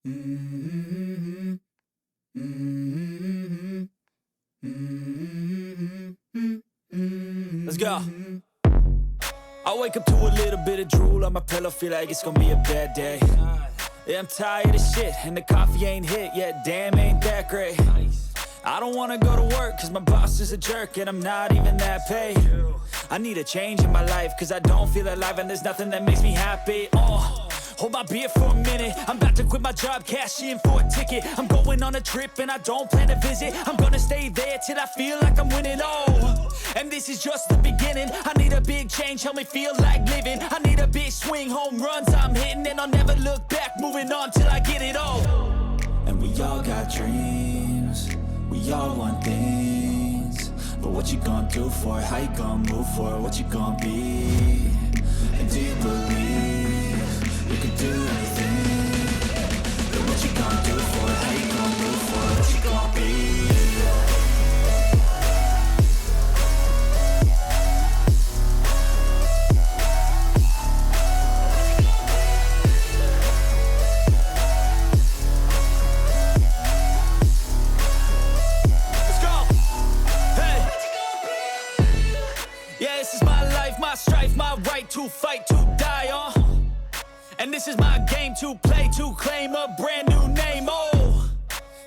Mm-hmm. Mm-hmm. Mm-hmm. Let's go. I wake up to a little bit of drool on my pillow, feel like it's gonna be a bad day. Yeah, I'm tired of shit, and the coffee ain't hit yet, damn, ain't that great. I don't wanna go to work, cause my boss is a jerk, and I'm not even that paid. I need a change in my life, cause I don't feel alive, and there's nothing that makes me happy. Hold my beer for a minute, I'm about to quit my job, cash in for a ticket. I'm going on a trip and I don't plan to visit. I'm gonna stay there till I feel like I'm winning, and this is just the beginning. I need a big change, help me feel like living. I need a big swing, home runs I'm hitting, and I'll never look back, moving on till I get it all. And we all got dreams, we all want things, but what you gonna do for it? How you gonna move for it? What you gonna be? And do you believe you can do anything? But what you gonna do for it? How you gonna move for it? What you gonna be? Let's go! Hey! Yeah, this is my life, my strife, my right to fight, to die, and this is my game to play, to claim a brand new name,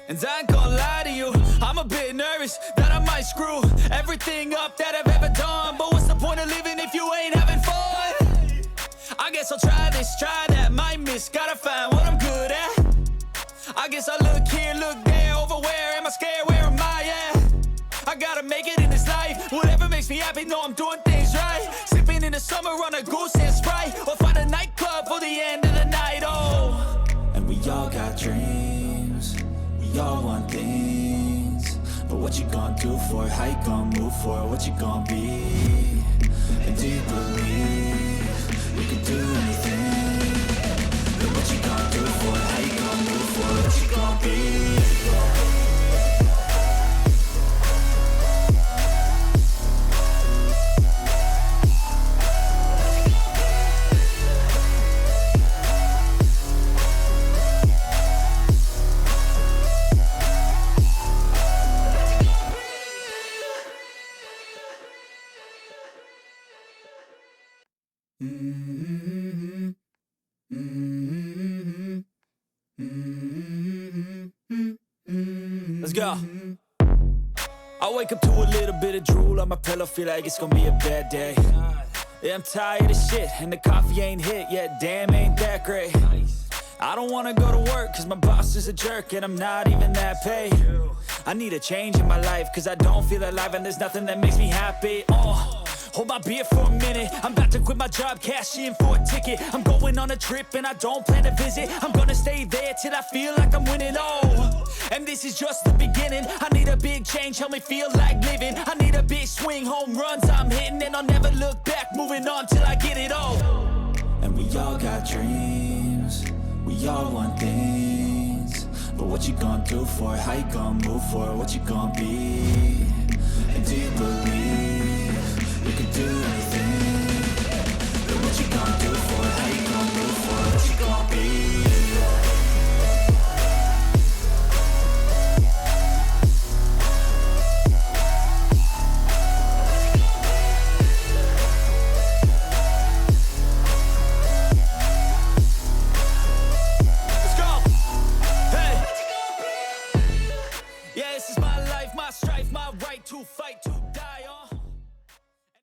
and I ain't gonna lie to you, I'm a bit nervous that I might screw everything up that I've ever done. But what's the point of living if you ain't having fun? I guess I'll try this, try that, might miss, gotta find what I'm good at. I guess I look here, look there, over where am I scared, where am I at? I gotta make it in this life, whatever makes me happy, know I'm doing things right. Sipping in the summer on a goose and Sprite, or find a nightclub for the end of the night, and we all got dreams, we all want things, but what you gonna do for it? How you gonna move for it? What you gonna be? And do you believe you can do anything? But what you gonna do for it? How you gonna move for it? What you gonna be? Mm-hmm. Mm-hmm. Mm-hmm. Let's go. I wake up to a little bit of drool on my pillow, feel like it's gonna be a bad day. Yeah, I'm tired of shit, and the coffee ain't hit yet, damn, ain't that great. I don't wanna go to work, cause my boss is a jerk, and I'm not even that paid. I need a change in my life, cause I don't feel alive, and there's nothing that makes me happy. Hold my beer for a minute, I'm about to quit my job, cash in for a ticket. I'm going on a trip and I don't plan to visit. I'm gonna stay there till I feel like I'm winning, and this is just the beginning. I need a big change, help me feel like living. I need a big swing, home runs I'm hitting, and I'll never look back, moving on till I get it all. And we all got dreams, we all want things, but what you gonna do for it? How you gonna move for it? What you gonna be? And do you believe you can do anything? But what you gonna do for it? How you gonna move for it? What you gonna be? Let's go! Hey! Yeah, this is my life, my strife, my right to fight, to die,